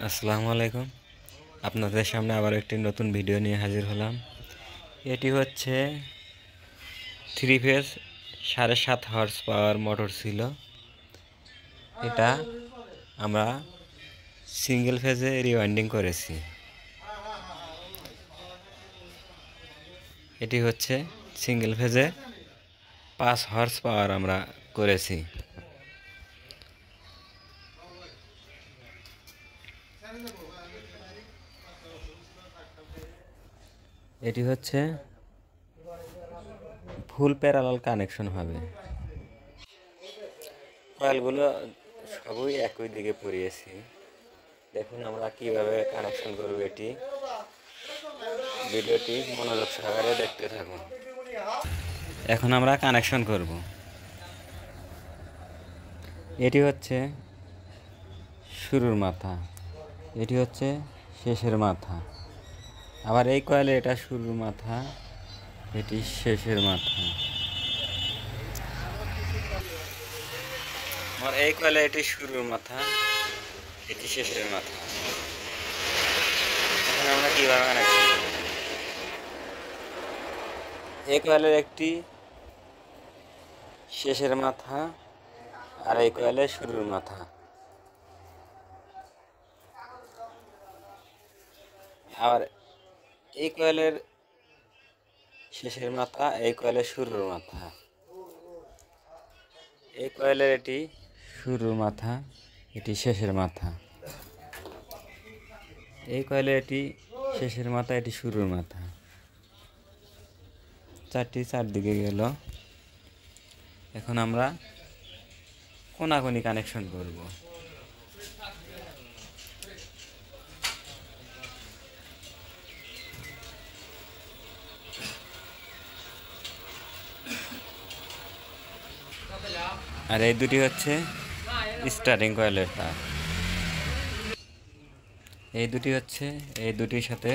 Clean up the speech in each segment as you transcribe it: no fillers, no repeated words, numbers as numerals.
আসসালামু আলাইকুম। আপনাদের সামনে আবার একটি নতুন ভিডিও নিয়ে হাজির হলাম। এটি হচ্ছে 3 ফেজ 7.5 হর্স পাওয়ার মোটর ছিল। এটা আমরা সিঙ্গেল ফেজে রিওয়াইন্ডিং করেছি। এটি হচ্ছে সিঙ্গেল ফেজে 5 হর্স পাওয়ার আমরা করেছি। এটি হচ্ছে ফুল প্যারালাল কানেকশন হবে। কয়েলগুলো সবই একই দিকে পরিয়েছি। দেখুন আমরা কিভাবে কানেকশন করব। এটি ভিডিওটি মনোযোগ সহকারে দেখতে থাকুন। এখন আমরা কানেকশন করব। এটি হচ্ছে শুরুর মাথা, এটি হচ্ছে শেষের মাথা। আবার এই কয়েলে এটা শুরুর মাথা, এটি শেষের মাথা। আমার এই কয়েলে এটি শুরুর মাথা, এটি শেষের মাথা। এখন আমরা কিভাবে কানেকশন করব? এই কয়েলের একটি শেষের মাথা আর এই কয়েলের শুরুর মাথা। আবার এই কয়েলের শেষের মাথা, এই কয়েলের শুরুর মাথা। এই কয়েলের এটি শুরুর মাথা, এটি শেষের মাথা। এই কয়েলের এটি শেষের মাথা, এটি শুরুর মাথা। চারটি চারদিকে গেল। এখন আমরা কোনাকুনি কানেকশন করব। আর এই দুটি হচ্ছে স্টার্টিং কয়েলের তার। এই দুটি হচ্ছে এই দুটির সাথে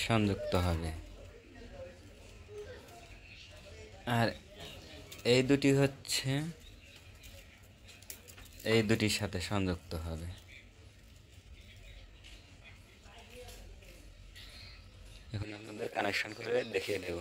সংযুক্ত হবে। আর এই দুটি হচ্ছে এই দুটির সাথে সংযুক্ত হবে। এখন আপনাদের কানেকশন করে দেখিয়ে দেব।